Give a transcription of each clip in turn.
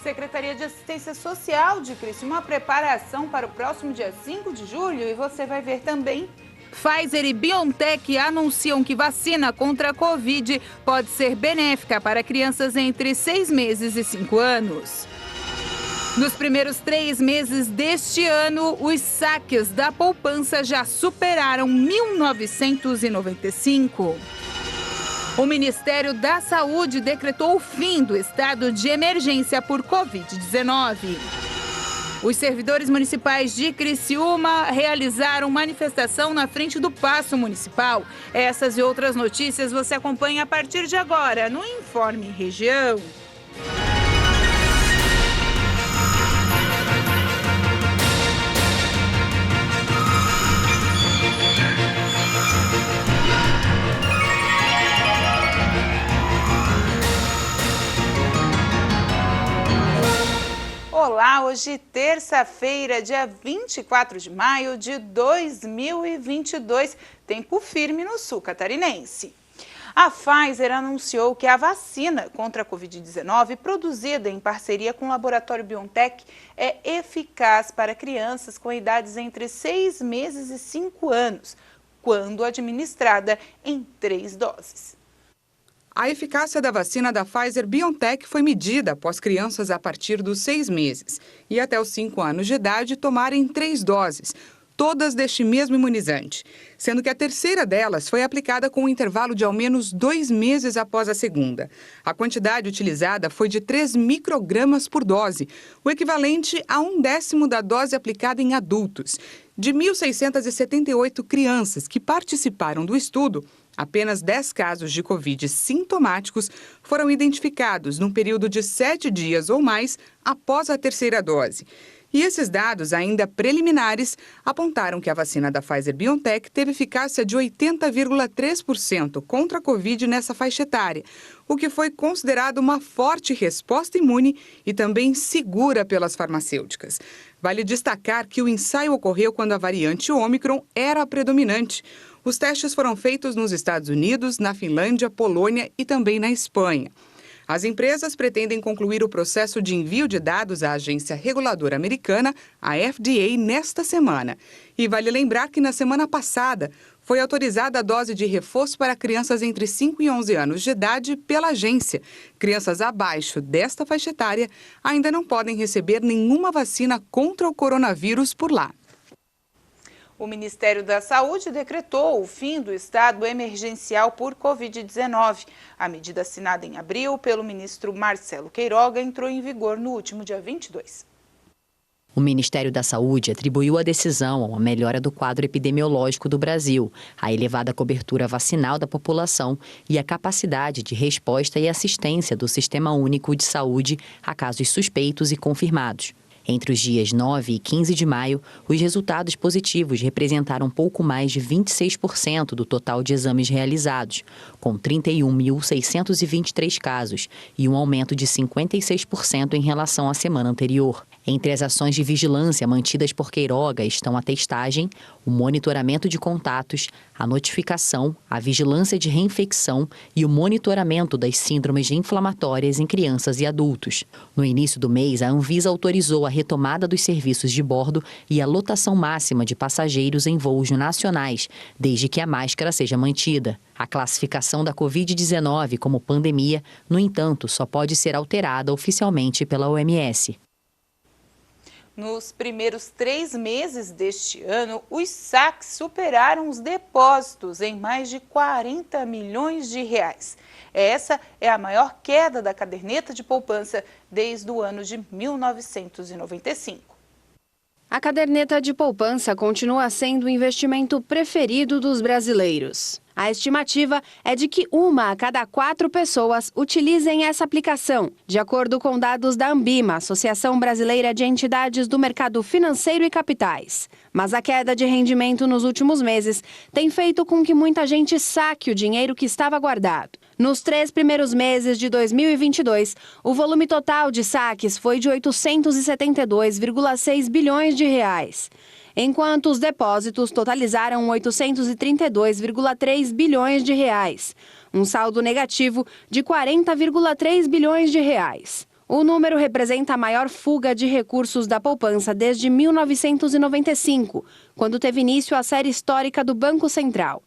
Secretaria de Assistência Social de Criciúma prepara a ação para o próximo dia 5 de julho e você vai ver também. Pfizer e BioNTech anunciam que vacina contra a Covid pode ser benéfica para crianças entre 6 meses e 5 anos. Nos primeiros 3 meses deste ano, os saques da poupança já superaram 1.995. O Ministério da Saúde decretou o fim do estado de emergência por Covid-19. Os servidores municipais de Criciúma realizaram manifestação na frente do Paço Municipal. Essas e outras notícias você acompanha a partir de agora no Informe Região. Olá, hoje terça-feira, dia 24 de maio de 2022, tempo firme no sul catarinense. A Pfizer anunciou que a vacina contra a Covid-19, produzida em parceria com o laboratório BioNTech, é eficaz para crianças com idades entre 6 meses e 5 anos, quando administrada em 3 doses. A eficácia da vacina da Pfizer-BioNTech foi medida após crianças a partir dos 6 meses e até os 5 anos de idade tomarem 3 doses, todas deste mesmo imunizante, sendo que a terceira delas foi aplicada com um intervalo de ao menos 2 meses após a segunda. A quantidade utilizada foi de 3 microgramas por dose, o equivalente a 1/10 da dose aplicada em adultos. De 1.678 crianças que participaram do estudo, apenas 10 casos de Covid sintomáticos foram identificados num período de 7 dias ou mais após a terceira dose. E esses dados, ainda preliminares, apontaram que a vacina da Pfizer-BioNTech teve eficácia de 80,3% contra a Covid nessa faixa etária, o que foi considerado uma forte resposta imune e também segura pelas farmacêuticas. Vale destacar que o ensaio ocorreu quando a variante Ômicron era a predominante. Os testes foram feitos nos Estados Unidos, na Finlândia, Polônia e também na Espanha. As empresas pretendem concluir o processo de envio de dados à agência reguladora americana, a FDA, nesta semana. E vale lembrar que na semana passada foi autorizada a dose de reforço para crianças entre 5 e 11 anos de idade pela agência. Crianças abaixo desta faixa etária ainda não podem receber nenhuma vacina contra o coronavírus por lá. O Ministério da Saúde decretou o fim do estado emergencial por Covid-19. A medida assinada em abril pelo ministro Marcelo Queiroga entrou em vigor no último dia 22. O Ministério da Saúde atribuiu a decisão a uma melhora do quadro epidemiológico do Brasil, a elevada cobertura vacinal da população e a capacidade de resposta e assistência do Sistema Único de Saúde a casos suspeitos e confirmados. Entre os dias 9 e 15 de maio, os resultados positivos representaram pouco mais de 26% do total de exames realizados, com 31.623 casos e um aumento de 56% em relação à semana anterior. Entre as ações de vigilância mantidas por Queiroga estão a testagem, o monitoramento de contatos, a notificação, a vigilância de reinfecção e o monitoramento das síndromes inflamatórias em crianças e adultos. No início do mês, a Anvisa autorizou a retomada dos serviços de bordo e a lotação máxima de passageiros em voos nacionais, desde que a máscara seja mantida. A classificação da Covid-19 como pandemia, no entanto, só pode ser alterada oficialmente pela OMS. Nos primeiros 3 meses deste ano, os saques superaram os depósitos em mais de 40 milhões de reais. Essa é a maior queda da caderneta de poupança desde o ano de 1995. A caderneta de poupança continua sendo o investimento preferido dos brasileiros. A estimativa é de que 1 a cada 4 pessoas utilizem essa aplicação, de acordo com dados da Ambima, Associação Brasileira de Entidades do Mercado Financeiro e Capitais. Mas a queda de rendimento nos últimos meses tem feito com que muita gente saque o dinheiro que estava guardado. Nos 3 primeiros meses de 2022, o volume total de saques foi de 872,6 bilhões de reais. Enquanto os depósitos totalizaram 832,3 bilhões de reais, um saldo negativo de 40,3 bilhões de reais. O número representa a maior fuga de recursos da poupança desde 1995, quando teve início a série histórica do Banco Central.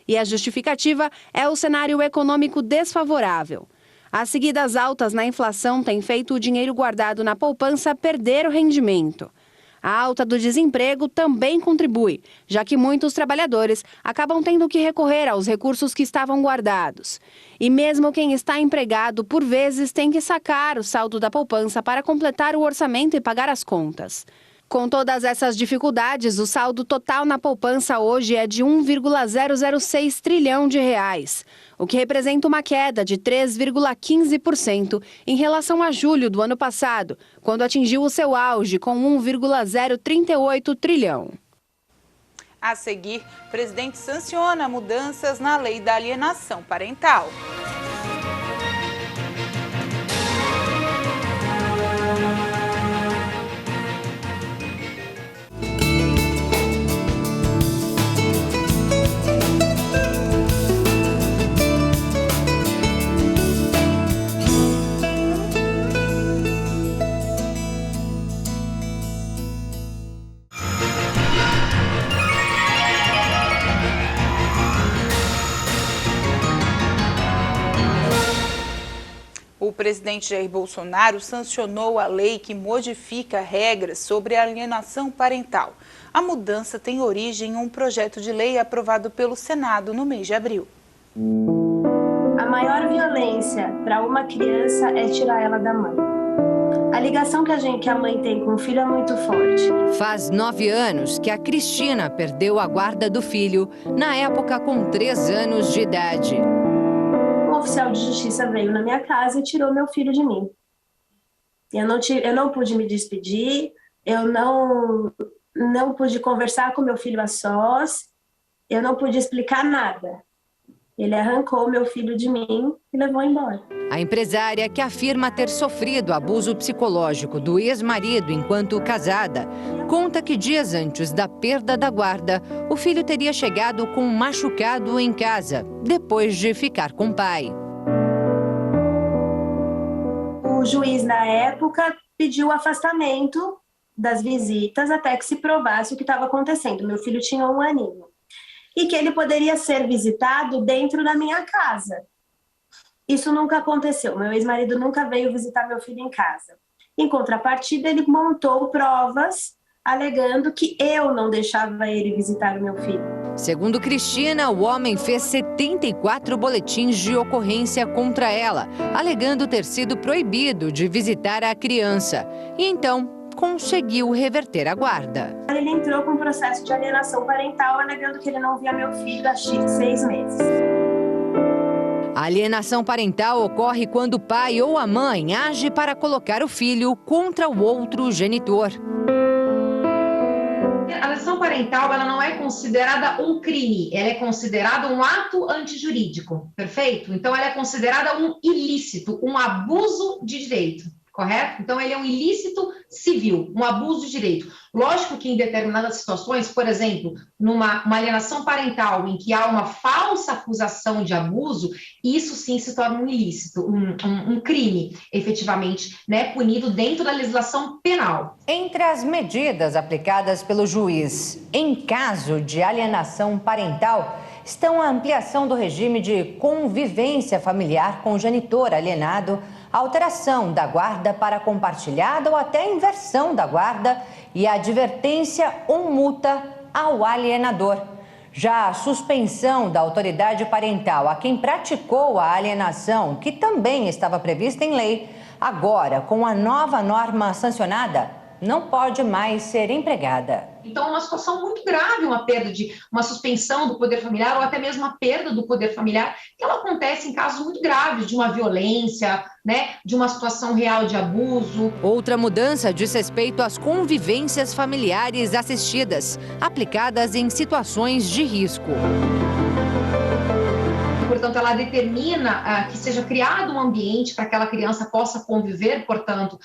E a justificativa é o cenário econômico desfavorável. As seguidas altas na inflação têm feito o dinheiro guardado na poupança perder o rendimento. A alta do desemprego também contribui, já que muitos trabalhadores acabam tendo que recorrer aos recursos que estavam guardados. E mesmo quem está empregado, por vezes, tem que sacar o saldo da poupança para completar o orçamento e pagar as contas. Com todas essas dificuldades, o saldo total na poupança hoje é de 1,006 trilhão de reais, o que representa uma queda de 3,15% em relação a julho do ano passado, quando atingiu o seu auge com 1,038 trilhão. A seguir, o presidente sanciona mudanças na lei da alienação parental. O presidente Jair Bolsonaro sancionou a lei que modifica regras sobre a alienação parental. A mudança tem origem em um projeto de lei aprovado pelo Senado no mês de abril. A maior violência para uma criança é tirar ela da mãe. A ligação que a mãe tem com o filho é muito forte. Faz 9 anos que a Cristina perdeu a guarda do filho, na época com 3 anos de idade. Um oficial de justiça veio na minha casa e tirou meu filho de mim. Eu não pude me despedir, eu não pude conversar com meu filho a sós, eu não pude explicar nada. Ele arrancou meu filho de mim e levou embora. A empresária, que afirma ter sofrido abuso psicológico do ex-marido enquanto casada, conta que dias antes da perda da guarda, o filho teria chegado com um machucado em casa, depois de ficar com o pai. O juiz, na época, pediu o afastamento das visitas até que se provasse o que estava acontecendo. Meu filho tinha 1 aninho. E que ele poderia ser visitado dentro da minha casa. Isso nunca aconteceu. Meu ex-marido nunca veio visitar meu filho em casa. Em contrapartida, ele montou provas alegando que eu não deixava ele visitar o meu filho. Segundo Cristina, o homem fez 74 boletins de ocorrência contra ela, alegando ter sido proibido de visitar a criança. E então conseguiu reverter a guarda. Ele entrou com um processo de alienação parental, alegando que ele não via meu filho há 6 meses. A alienação parental ocorre quando o pai ou a mãe age para colocar o filho contra o outro genitor. A alienação parental, ela não é considerada um crime, ela é considerada um ato antijurídico, perfeito? Então, ela é considerada um ilícito, um abuso de direito. Correto? Então, ele é um ilícito civil, um abuso de direito. Lógico que em determinadas situações, por exemplo, numa alienação parental em que há uma falsa acusação de abuso, isso sim se torna um ilícito, um crime, efetivamente, né, punido dentro da legislação penal. Entre as medidas aplicadas pelo juiz em caso de alienação parental, estão a ampliação do regime de convivência familiar com o genitor alienado, a alteração da guarda para compartilhada ou até a inversão da guarda e a advertência ou multa ao alienador. Já a suspensão da autoridade parental a quem praticou a alienação, que também estava prevista em lei, agora, com a nova norma sancionada, não pode mais ser empregada. Então, é uma situação muito grave, uma suspensão do poder familiar ou até mesmo a perda do poder familiar, que ela acontece em casos muito graves de uma violência, né, de uma situação real de abuso. Outra mudança diz respeito às convivências familiares assistidas, aplicadas em situações de risco. Por portanto, ela determina que seja criado um ambiente para que aquela criança possa conviver, portanto,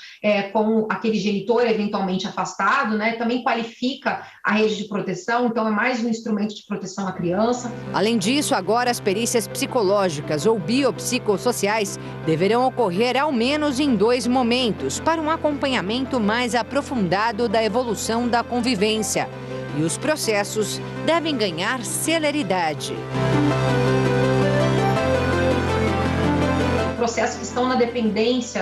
com aquele genitor eventualmente afastado, né? Também qualifica a rede de proteção, então é mais um instrumento de proteção à criança. Além disso, agora as perícias psicológicas ou biopsicossociais deverão ocorrer ao menos em 2 momentos, para um acompanhamento mais aprofundado da evolução da convivência. E os processos devem ganhar celeridade. Processos que estão na dependência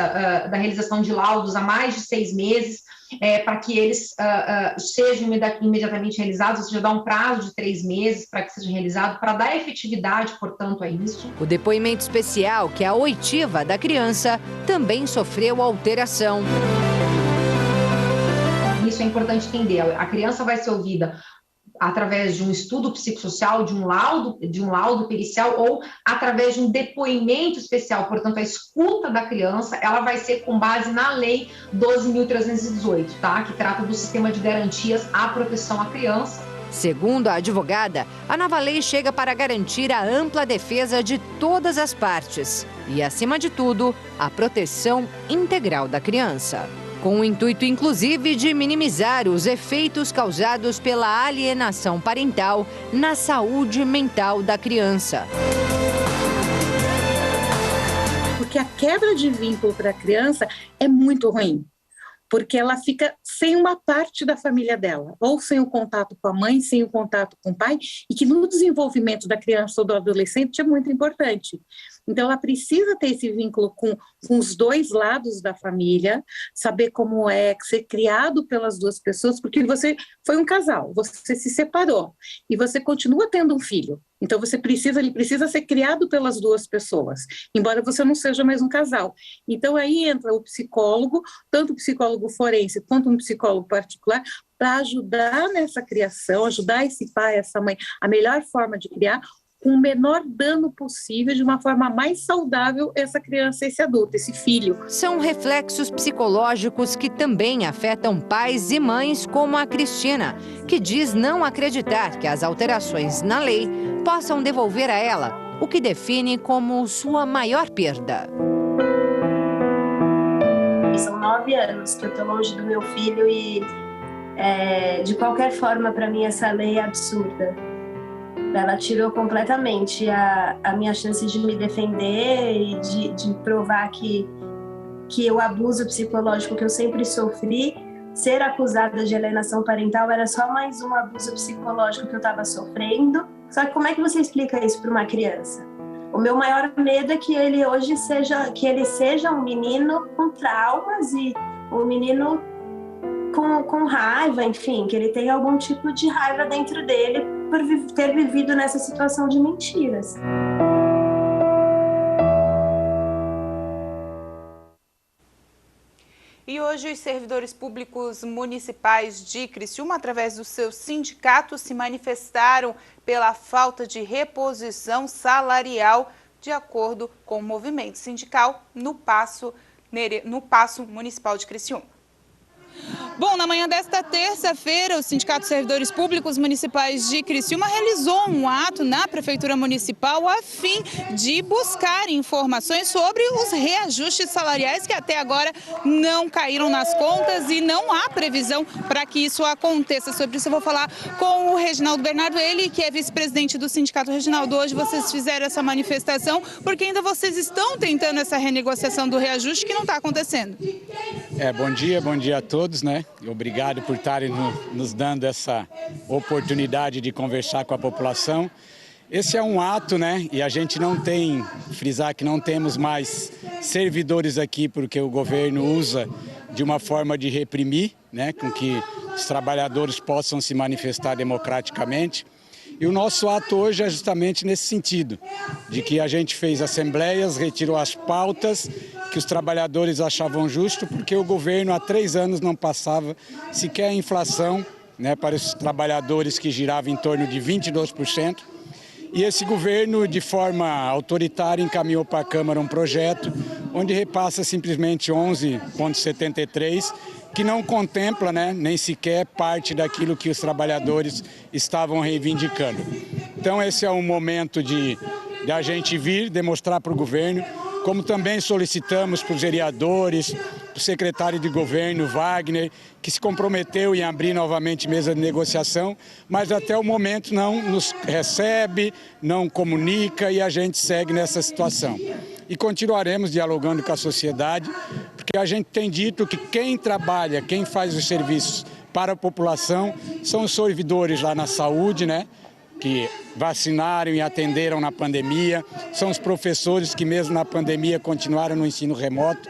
da realização de laudos há mais de 6 meses, para que eles sejam imediatamente realizados, ou seja, dá um prazo de 3 meses para que seja realizado, para dar efetividade, portanto, a isso. O depoimento especial, que é a oitiva da criança, também sofreu alteração. Isso é importante entender. A criança vai ser ouvida através de um estudo psicossocial, de um laudo pericial ou através de um depoimento especial. Portanto, a escuta da criança, ela vai ser com base na Lei 12.318, tá? Que trata do sistema de garantias à proteção à criança. Segundo a advogada, a nova lei chega para garantir a ampla defesa de todas as partes e, acima de tudo, a proteção integral da criança. Com o intuito, inclusive, de minimizar os efeitos causados pela alienação parental na saúde mental da criança. Porque a quebra de vínculo para a criança é muito ruim, porque ela fica sem uma parte da família dela, ou sem o contato com a mãe, sem o contato com o pai, e que no desenvolvimento da criança ou do adolescente é muito importante. Então, ela precisa ter esse vínculo com os 2 lados da família, saber como é ser criado pelas 2 pessoas, porque você foi um casal, você se separou e você continua tendo um filho. Então, ele precisa ser criado pelas 2 pessoas, embora você não seja mais um casal. Então, aí entra o psicólogo, tanto o psicólogo forense quanto um psicólogo particular, para ajudar nessa criação, ajudar esse pai, essa mãe, a melhor forma de criar, com o menor dano possível, de uma forma mais saudável, essa criança, esse adulto, esse filho. São reflexos psicológicos que também afetam pais e mães como a Cristina, que diz não acreditar que as alterações na lei possam devolver a ela o que define como sua maior perda. São 9 anos que eu estou longe do meu filho e, de qualquer forma, para mim, essa lei é absurda. Ela tirou completamente a minha chance de me defender e de provar que o abuso psicológico que eu sempre sofri, ser acusada de alienação parental era só mais um abuso psicológico que eu estava sofrendo. Só que como é que você explica isso para uma criança? O meu maior medo é que ele hoje seja um menino com traumas e um menino com raiva, enfim, que ele tenha algum tipo de raiva dentro dele por ter vivido nessa situação de mentiras. E hoje os servidores públicos municipais de Criciúma, através do seu sindicato, se manifestaram pela falta de reposição salarial, de acordo com o movimento sindical no Paço Municipal de Criciúma. Bom, na manhã desta terça-feira, o Sindicato de Servidores Públicos Municipais de Criciúma realizou um ato na Prefeitura Municipal a fim de buscar informações sobre os reajustes salariais que até agora não caíram nas contas e não há previsão para que isso aconteça. Sobre isso eu vou falar com o Reginaldo Bernardo, ele que é vice-presidente do Sindicato. Reginaldo, hoje vocês fizeram essa manifestação porque ainda vocês estão tentando essa renegociação do reajuste que não está acontecendo. Bom dia a todos, né? Obrigado por estarem nos dando essa oportunidade de conversar com a população. Esse é um ato, né? E a gente frisar que não temos mais servidores aqui porque o governo usa de uma forma de reprimir, né? Com que os trabalhadores possam se manifestar democraticamente. E o nosso ato hoje é justamente nesse sentido, de que a gente fez assembleias, retirou as pautas que os trabalhadores achavam justo, porque o governo há 3 anos não passava sequer a inflação, né, para os trabalhadores, que girava em torno de 22%. E esse governo, de forma autoritária, encaminhou para a Câmara um projeto onde repassa simplesmente 11,73%, que não contempla, né, nem sequer parte daquilo que os trabalhadores estavam reivindicando. Então esse é um momento de de a gente vir demonstrar para o governo, como também solicitamos para os vereadores, para o secretário de governo, Wagner, que se comprometeu em abrir novamente mesa de negociação, mas até o momento não nos recebe, não comunica e a gente segue nessa situação. E continuaremos dialogando com a sociedade, porque a gente tem dito que quem trabalha, quem faz os serviços para a população, são os servidores lá na saúde, né? Que vacinaram e atenderam na pandemia, são os professores que mesmo na pandemia continuaram no ensino remoto,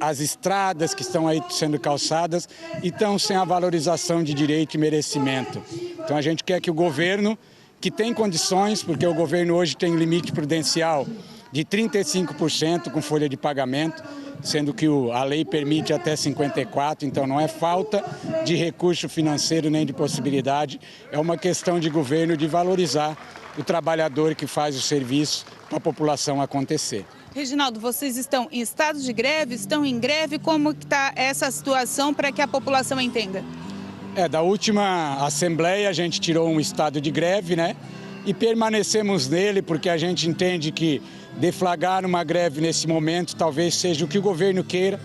as estradas que estão aí sendo calçadas e estão sem a valorização de direito e merecimento. Então a gente quer que o governo, que tem condições, porque o governo hoje tem limite prudencial de 35% com folha de pagamento, sendo que a lei permite até 54%, então não é falta de recurso financeiro nem de possibilidade, é uma questão de governo de valorizar o trabalhador que faz o serviço para a população acontecer. Reginaldo, vocês estão em estado de greve, estão em greve, como está essa situação para que a população entenda? Da última assembleia a gente tirou um estado de greve, né? E permanecemos nele porque a gente entende que deflagrar uma greve nesse momento talvez seja o que o governo queira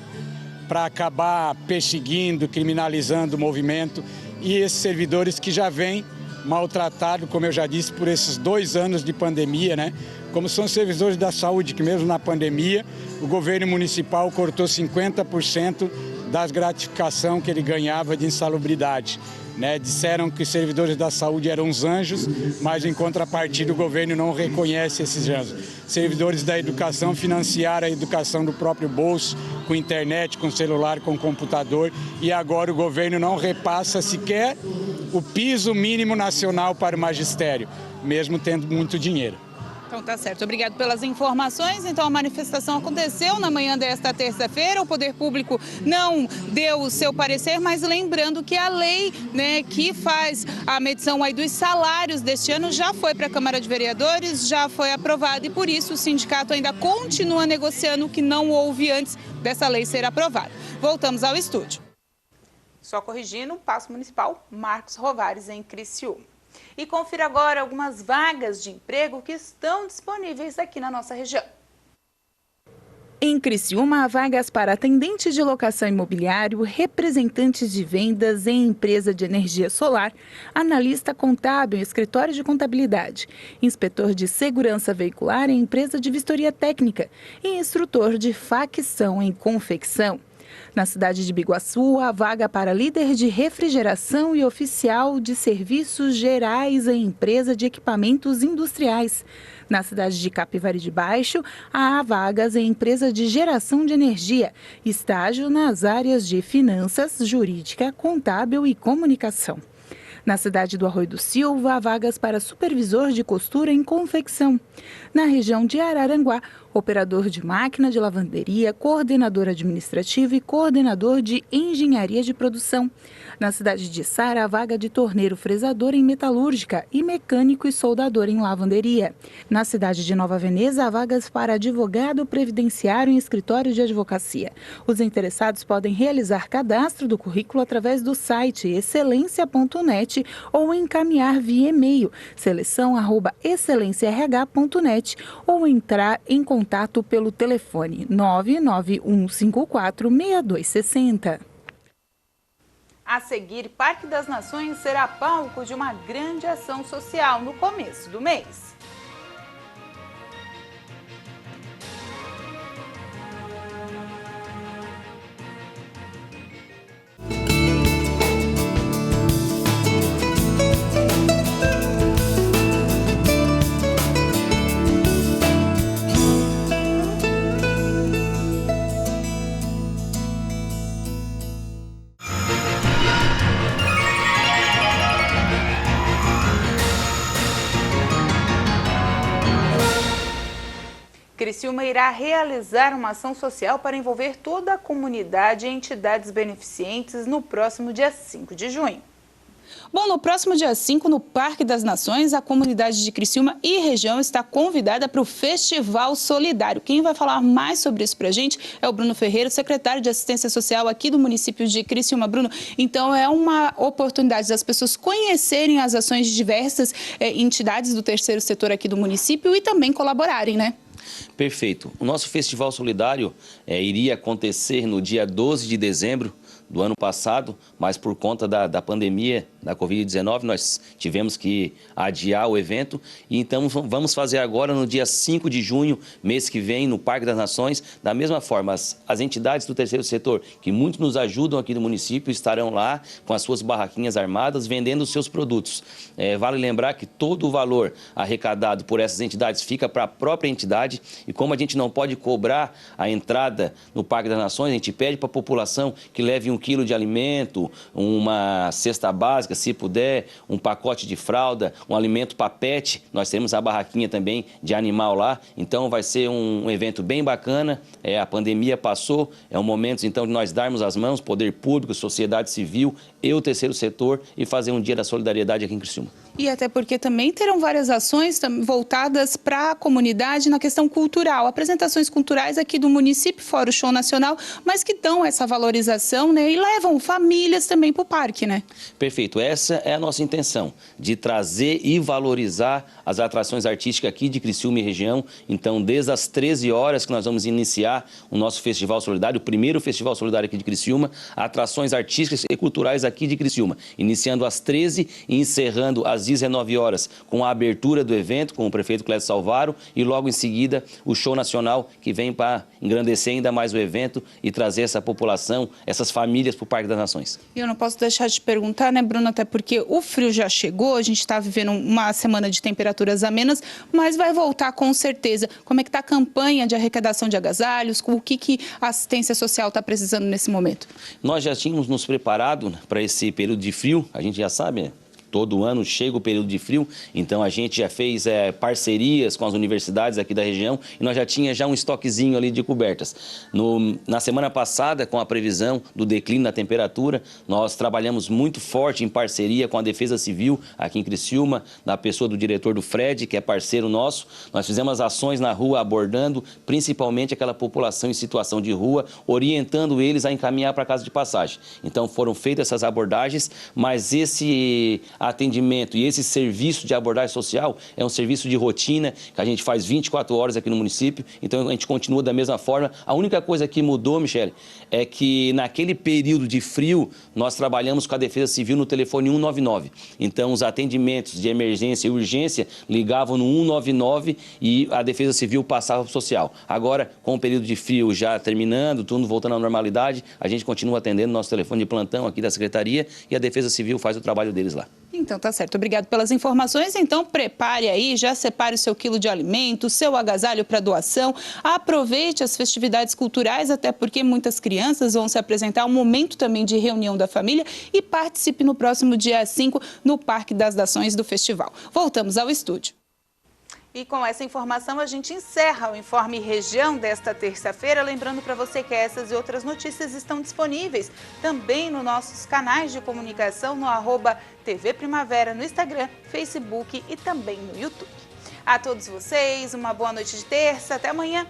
para acabar perseguindo, criminalizando o movimento e esses servidores que já vêm maltratados, como eu já disse, por esses 2 anos de pandemia, né? Como são servidores da saúde, que mesmo na pandemia o governo municipal cortou 50% das gratificações que ele ganhava de insalubridade. Disseram que os servidores da saúde eram uns anjos, mas em contrapartida o governo não reconhece esses anjos. Servidores da educação financiaram a educação do próprio bolso, com internet, com celular, com computador, e agora o governo não repassa sequer o piso mínimo nacional para o magistério, mesmo tendo muito dinheiro. Então tá certo, obrigado pelas informações. Então a manifestação aconteceu na manhã desta terça-feira, o Poder Público não deu o seu parecer, mas lembrando que a lei, que faz a medição aí dos salários deste ano já foi para a Câmara de Vereadores, já foi aprovada e por isso o sindicato ainda continua negociando o que não houve antes dessa lei ser aprovada. Voltamos ao estúdio. Só corrigindo, o Paço Municipal Marcos Rovares em Criciúma. E confira agora algumas vagas de emprego que estão disponíveis aqui na nossa região. Em Criciúma, há vagas para atendente de locação imobiliário, representantes de vendas em empresa de energia solar, analista contábil em escritório de contabilidade, inspetor de segurança veicular em empresa de vistoria técnica e instrutor de facção em confecção. Na cidade de Biguaçu, há vaga para líder de refrigeração e oficial de serviços gerais em empresa de equipamentos industriais. Na cidade de Capivari de Baixo, há vagas em empresa de geração de energia, estágio nas áreas de finanças, jurídica, contábil e comunicação. Na cidade do Arroio do Silva, há vagas para supervisor de costura em confecção. Na região de Araranguá, operador de máquina de lavanderia, coordenador administrativo e coordenador de engenharia de produção. Na cidade de Sara, há vaga de torneiro fresador em metalúrgica e mecânico e soldador em lavanderia. Na cidade de Nova Veneza, há vagas para advogado previdenciário em escritório de advocacia. Os interessados podem realizar cadastro do currículo através do site excelência.net ou encaminhar via e-mail seleção@excelênciarh.net ou entrar em contato pelo telefone 99154 6260. A seguir, Parque das Nações será palco de uma grande ação social no começo do mês. Criciúma irá realizar uma ação social para envolver toda a comunidade e entidades beneficentes no próximo dia 5 de junho. Bom, no próximo dia 5, no Parque das Nações, a comunidade de Criciúma e região está convidada para o Festival Solidário. Quem vai falar mais sobre isso para a gente é o Bruno Ferreira, secretário de Assistência Social aqui do município de Criciúma. Bruno, então é uma oportunidade das pessoas conhecerem as ações de diversas entidades do terceiro setor aqui do município e também colaborarem, né? Perfeito. O nosso Festival Solidário iria acontecer no dia 12 de dezembro do ano passado, mas por conta da pandemia da Covid-19, nós tivemos que adiar o evento. E então vamos fazer agora no dia 5 de junho, mês que vem, no Parque das Nações. Da mesma forma, as entidades do terceiro setor, que muito nos ajudam aqui no município, estarão lá com as suas barraquinhas armadas, vendendo os seus produtos. Vale lembrar que todo o valor arrecadado por essas entidades fica para a própria entidade. E como a gente não pode cobrar a entrada no Parque das Nações, a gente pede para a população que leve 1 quilo de alimento, uma cesta básica, se puder, um pacote de fralda, um alimento para pet. Nós temos a barraquinha também de animal lá, então vai ser um evento bem bacana. A pandemia passou, é um momento então de nós darmos as mãos, poder público, sociedade civil e o terceiro setor, e fazer um dia da solidariedade aqui em Criciúma. E até porque também terão várias ações voltadas para a comunidade na questão cultural, apresentações culturais aqui do município, fora o show nacional, mas que dão essa valorização, né, e levam famílias também para o parque, né? Perfeito, essa é a nossa intenção, de trazer e valorizar as atrações artísticas aqui de Criciúma e região. Então, desde as 13 horas que nós vamos iniciar o nosso Festival Solidário, o primeiro Festival Solidário aqui de Criciúma, atrações artísticas e culturais aqui de Criciúma, iniciando às 13 e encerrando às 19 horas, com a abertura do evento, com o prefeito Clécio Salvaro, e logo em seguida o show nacional, que vem para engrandecer ainda mais o evento e trazer essa população, essas famílias para o Parque das Nações. E eu não posso deixar de perguntar, né, Bruno, até porque o frio já chegou, a gente está vivendo uma semana de temperaturas amenas, mas vai voltar com certeza. Como é que está a campanha de arrecadação de agasalhos? O que a assistência social está precisando nesse momento? Nós já tínhamos nos preparado para esse período de frio, a gente já sabe, né? Todo ano chega o período de frio, então a gente já fez parcerias com as universidades aqui da região e nós já tinha um estoquezinho ali de cobertas. Na semana passada, com a previsão do declínio da temperatura, nós trabalhamos muito forte em parceria com a Defesa Civil aqui em Criciúma, na pessoa do diretor do Fred, que é parceiro nosso. Nós fizemos ações na rua abordando principalmente aquela população em situação de rua, orientando eles a encaminhar para a casa de passagem. Então foram feitas essas abordagens, mas esse atendimento e esse serviço de abordagem social é um serviço de rotina que a gente faz 24 horas aqui no município, então a gente continua da mesma forma. A única coisa que mudou, Michele, é que naquele período de frio nós trabalhamos com a Defesa Civil no telefone 199, então os atendimentos de emergência e urgência ligavam no 199 e a Defesa Civil passava para o social. Agora, com o período de frio já terminando, tudo voltando à normalidade, a gente continua atendendo nosso telefone de plantão aqui da Secretaria e a Defesa Civil faz o trabalho deles lá. Então, tá certo. Obrigado pelas informações. Então, prepare aí, já separe o seu quilo de alimento, o seu agasalho para doação. Aproveite as festividades culturais, até porque muitas crianças vão se apresentar, um momento também de reunião da família, e participe no próximo dia 5 no Parque das Nações do Festival. Voltamos ao estúdio. E com essa informação a gente encerra o Informe Região desta terça-feira. Lembrando para você que essas e outras notícias estão disponíveis também nos nossos canais de comunicação no @TV Primavera, no Instagram, Facebook e também no YouTube. A todos vocês, uma boa noite de terça. Até amanhã.